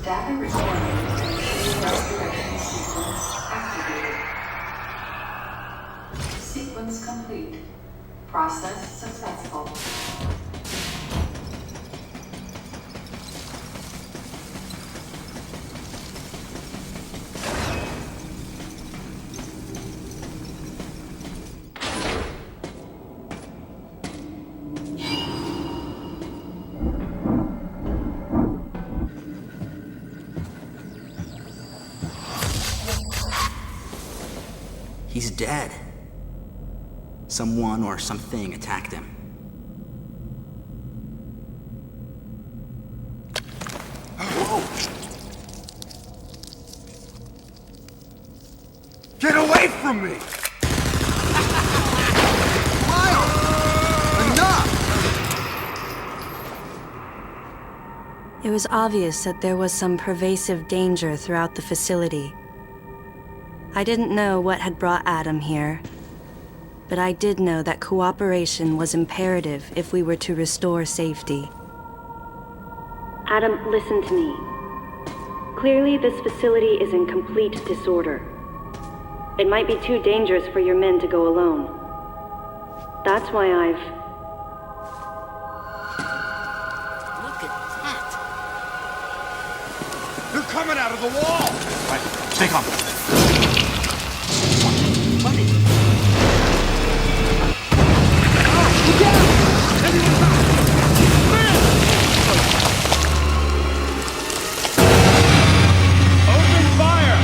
Data recording and resurrection sequence activated. Sequence complete. Process successful. He's dead. Someone or something attacked him. Whoa! Get away from me! Miles! Enough! It was obvious that there was some pervasive danger throughout the facility. I didn't know what had brought Adam here, but I did know that cooperation was imperative if we were to restore safety. Adam, listen to me. Clearly, this facility is in complete disorder. It might be too dangerous for your men to go alone. That's why I've... Look at that! They're coming out of the wall! Right, stay calm. Buddy. Look out! Everyone's out! Open fire!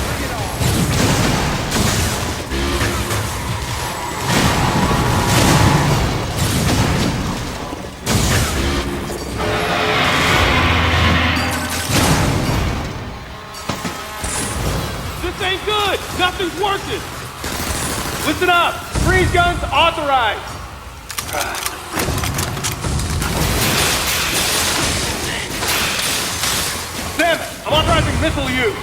Bring it on! This ain't good! Nothing's working! Listen up! Freeze guns authorized! Damn it! I'm authorizing missile use!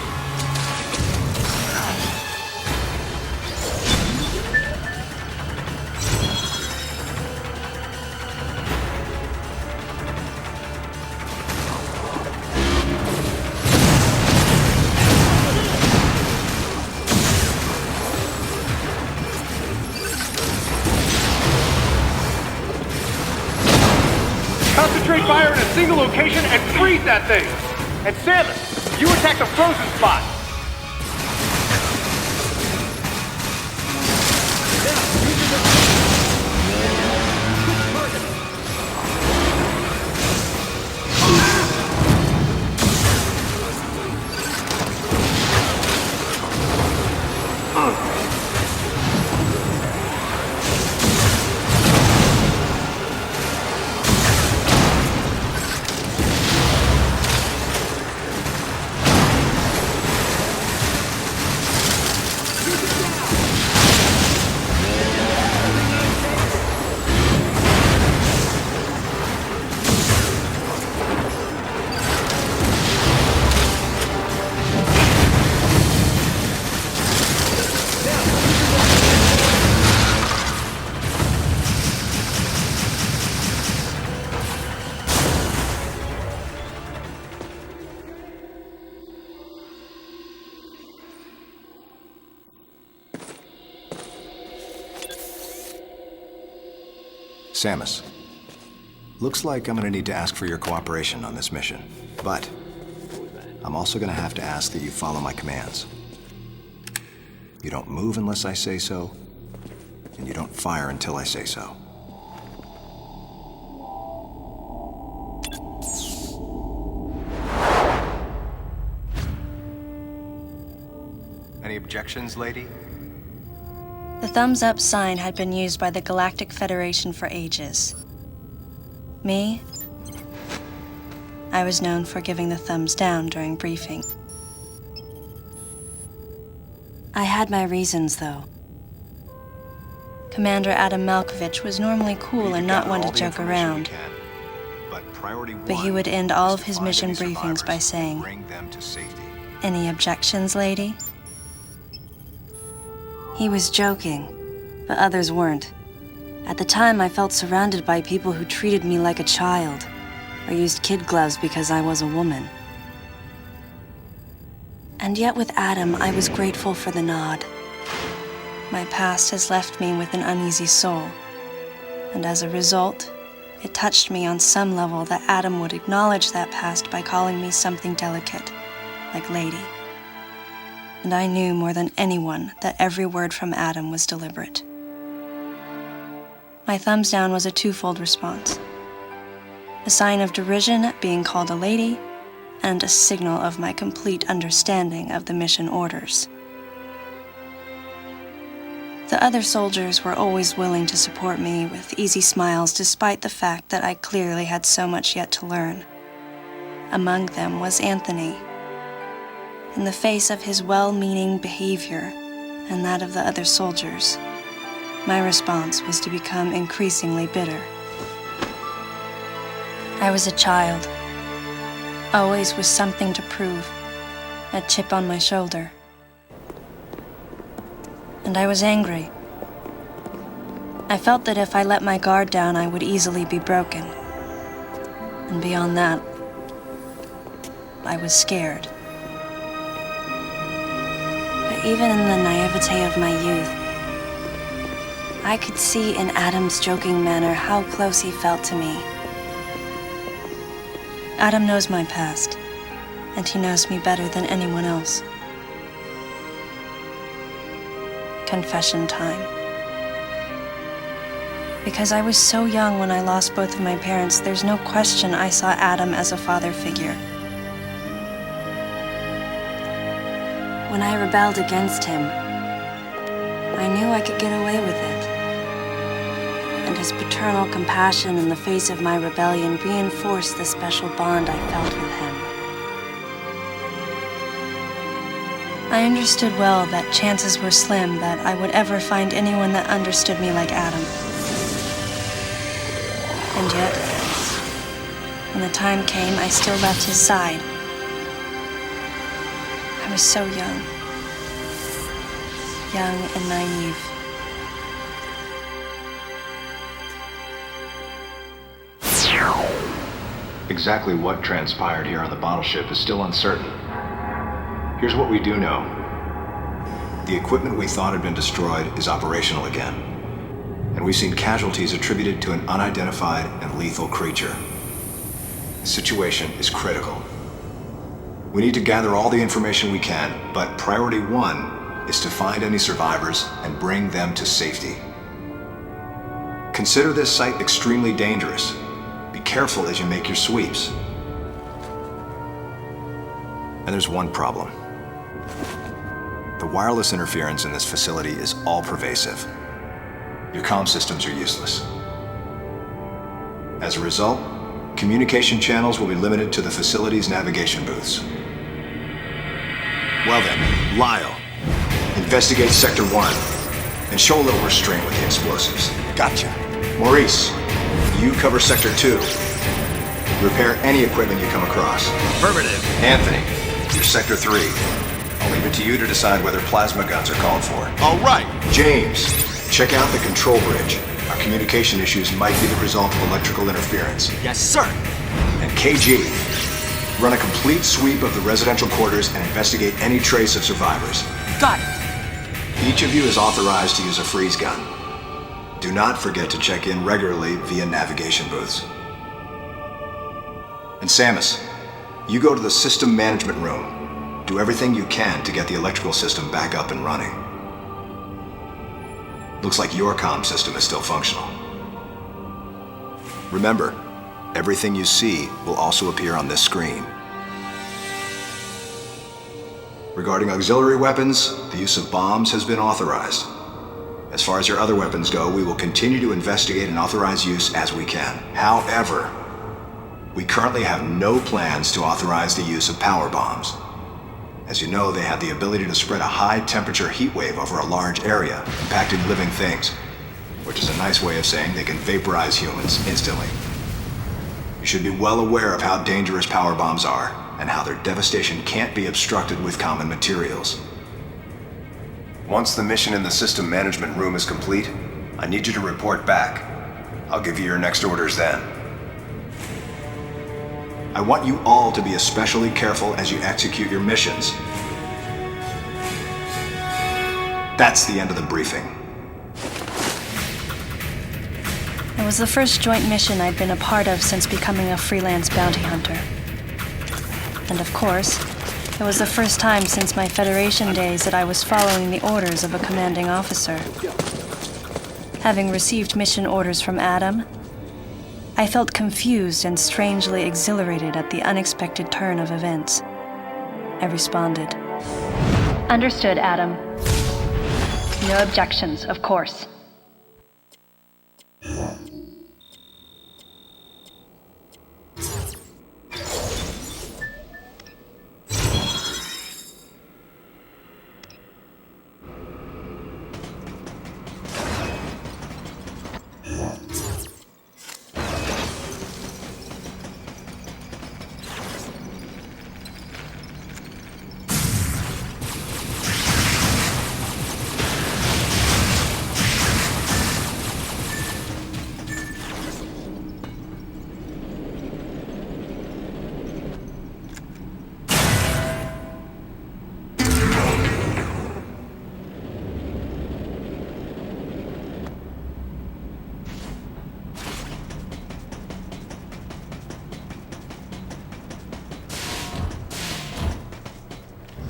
Concentrate fire in a single location and freeze that thing! And Samus, you attack the frozen spot! Samus, looks like I'm gonna need to ask for your cooperation on this mission, but I'm also gonna have to ask that you follow my commands. You don't move unless I say so, and you don't fire until I say so. Any objections, lady? The thumbs up sign had been used by the Galactic Federation for ages. Me? I was known for giving the thumbs down during briefing. I had my reasons, though. Commander Adam Malkovich was normally cool and not one to joke around. But he would end all of his mission briefings by saying, "Any objections, lady?" He was joking, but others weren't. At the time, I felt surrounded by people who treated me like a child, or used kid gloves because I was a woman. And yet with Adam, I was grateful for the nod. My past has left me with an uneasy soul, and as a result, it touched me on some level that Adam would acknowledge that past by calling me something delicate, like lady. And I knew more than anyone that every word from Adam was deliberate. My thumbs down was a twofold response. A sign of derision at being called a lady, and a signal of my complete understanding of the mission orders. The other soldiers were always willing to support me with easy smiles despite the fact that I clearly had so much yet to learn. Among them was Anthony. In the face of his well-meaning behavior and that of the other soldiers, my response was to become increasingly bitter. I was a child, always with something to prove, a chip on my shoulder. And I was angry. I felt that if I let my guard down, I would easily be broken. And beyond that, I was scared. But even in the naivete of my youth, I could see in Adam's joking manner how close he felt to me. Adam knows my past, and he knows me better than anyone else. Confession time. Because I was so young when I lost both of my parents, there's no question I saw Adam as a father figure. When I rebelled against him, I knew I could get away with it. And his paternal compassion in the face of my rebellion reinforced the special bond I felt with him. I understood well that chances were slim that I would ever find anyone that understood me like Adam. And yet, when the time came, I still left his side. I was so young and naive. Exactly what transpired here on the bottle ship is still uncertain. Here's what we do know. The equipment we thought had been destroyed is operational again. And we've seen casualties attributed to an unidentified and lethal creature. The situation is critical. We need to gather all the information we can, but priority one is to find any survivors and bring them to safety. Consider this site extremely dangerous. Be careful as you make your sweeps. And there's one problem. The wireless interference in this facility is all-pervasive. Your comm systems are useless. As a result, communication channels will be limited to the facility's navigation booths. Well then, Lyle, investigate Sector 1 and show a little restraint with the explosives. Gotcha. Maurice, you cover Sector 2. Repair any equipment you come across. Affirmative. Anthony, you're Sector 3. I'll leave it to you to decide whether plasma guns are called for. All right. James, check out the control bridge. Our communication issues might be the result of electrical interference. Yes, sir. And KG, run a complete sweep of the residential quarters and investigate any trace of survivors. Got it. Each of you is authorized to use a freeze gun. Do not forget to check in regularly via navigation booths. And Samus, you go to the system management room. Do everything you can to get the electrical system back up and running. Looks like your comm system is still functional. Remember, everything you see will also appear on this screen. Regarding auxiliary weapons, the use of bombs has been authorized. As far as your other weapons go, we will continue to investigate and authorize use as we can. However, we currently have no plans to authorize the use of power bombs. As you know, they have the ability to spread a high-temperature heat wave over a large area, impacting living things, which is a nice way of saying they can vaporize humans instantly. You should be well aware of how dangerous power bombs are, and how their devastation can't be obstructed with common materials. Once the mission in the system management room is complete, I need you to report back. I'll give you your next orders then. I want you all to be especially careful as you execute your missions. That's the end of the briefing. It was the first joint mission I'd been a part of since becoming a freelance bounty hunter. And of course, it was the first time since my Federation days that I was following the orders of a commanding officer. Having received mission orders from Adam, I felt confused and strangely exhilarated at the unexpected turn of events. I responded. Understood, Adam. No objections, of course.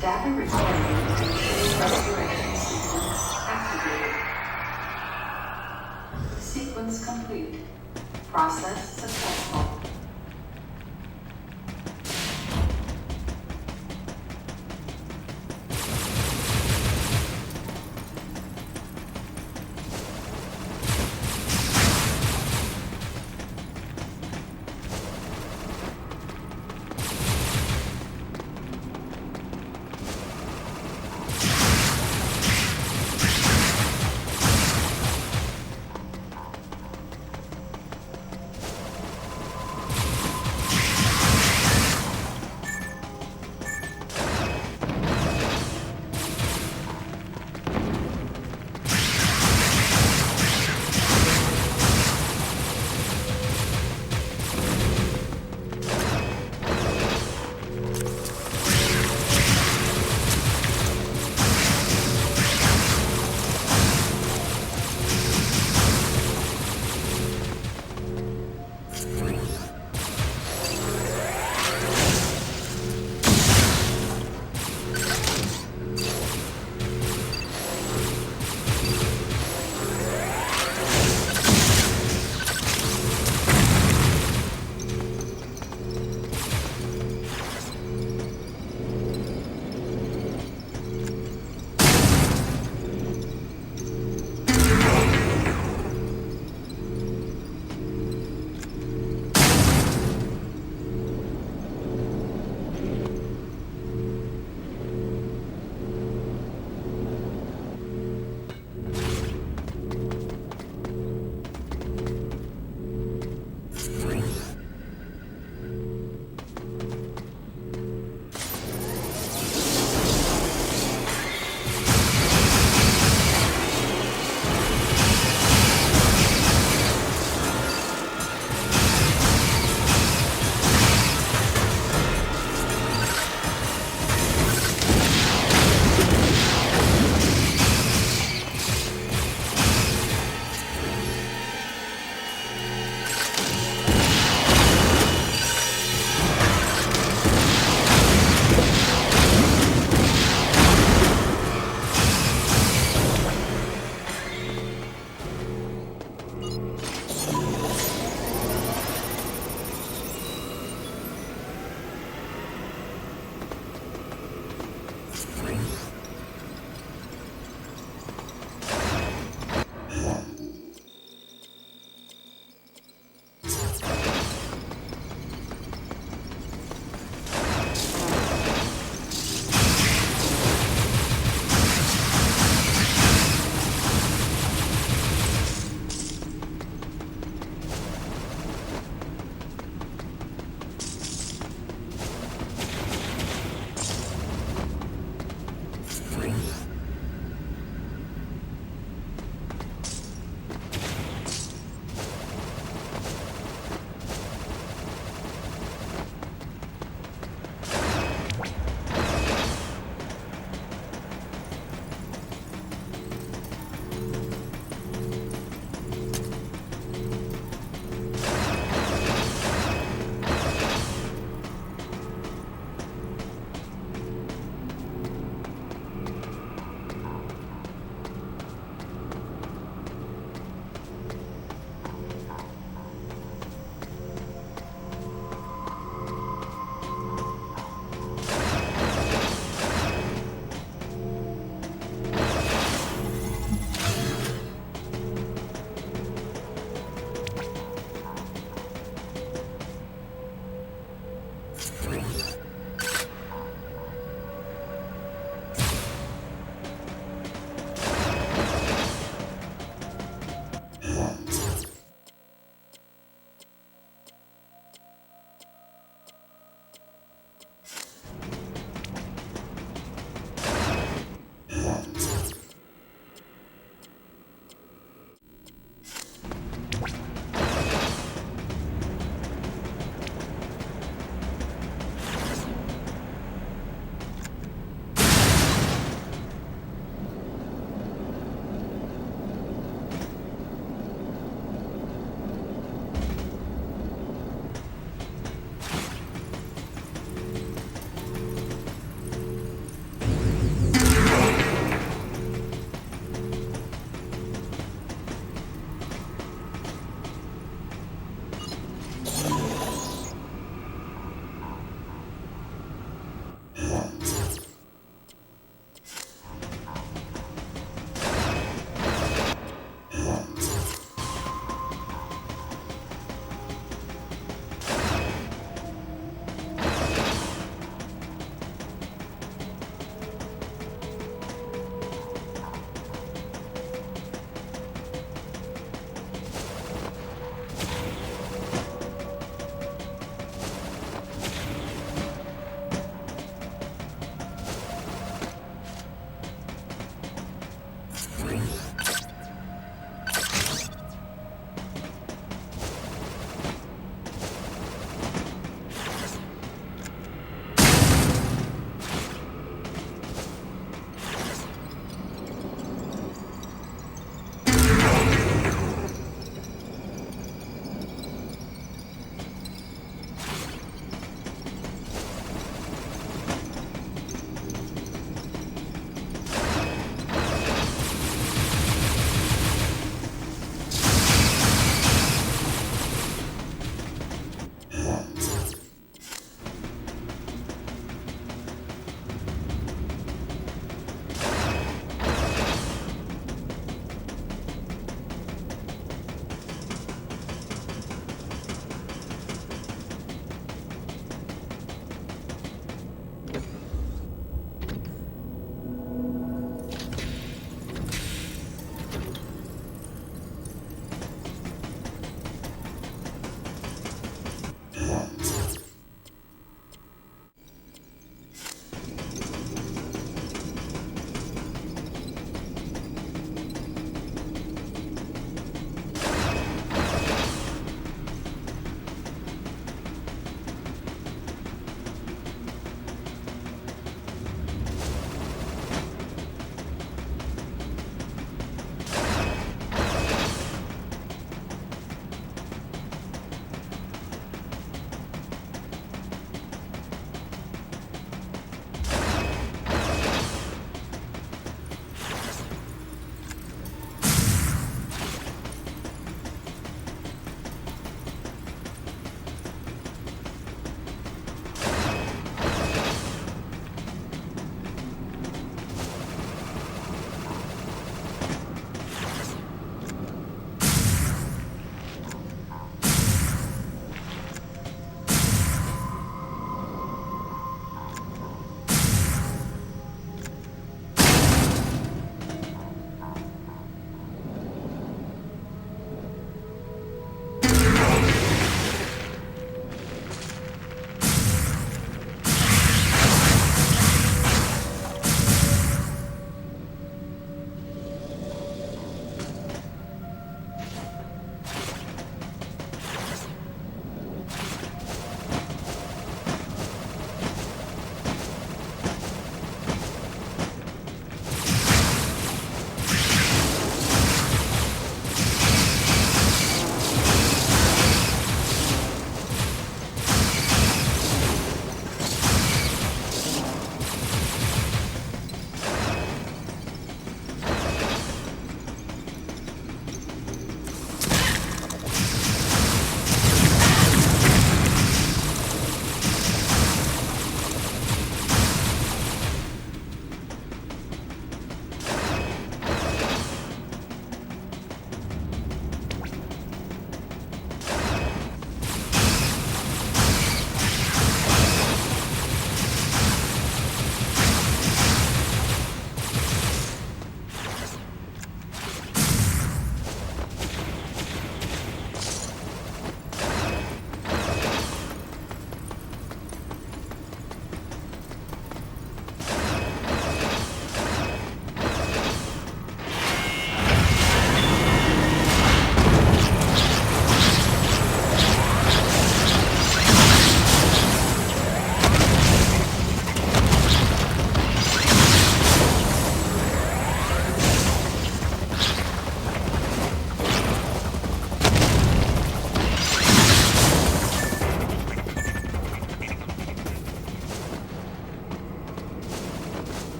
Data recording and restoration sequence activated. Sequence complete. Process successful.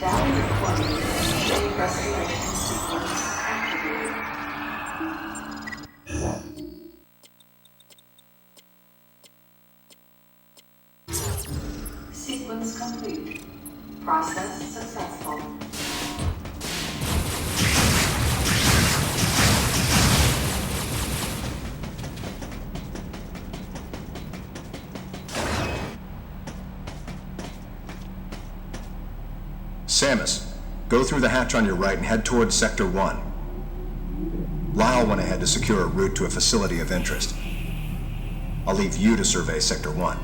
Data recording chain restoration sequence activated. Sequence complete. Process successful. Samus, go through the hatch on your right and head towards Sector 1. Lyle went ahead to secure a route to a facility of interest. I'll leave you to survey Sector 1.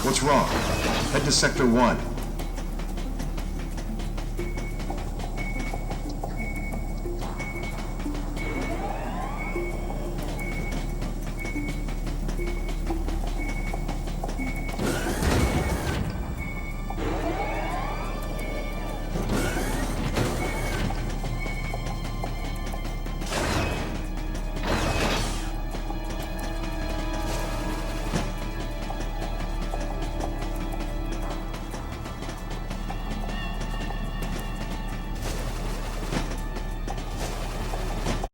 What's wrong? Head to Sector 1.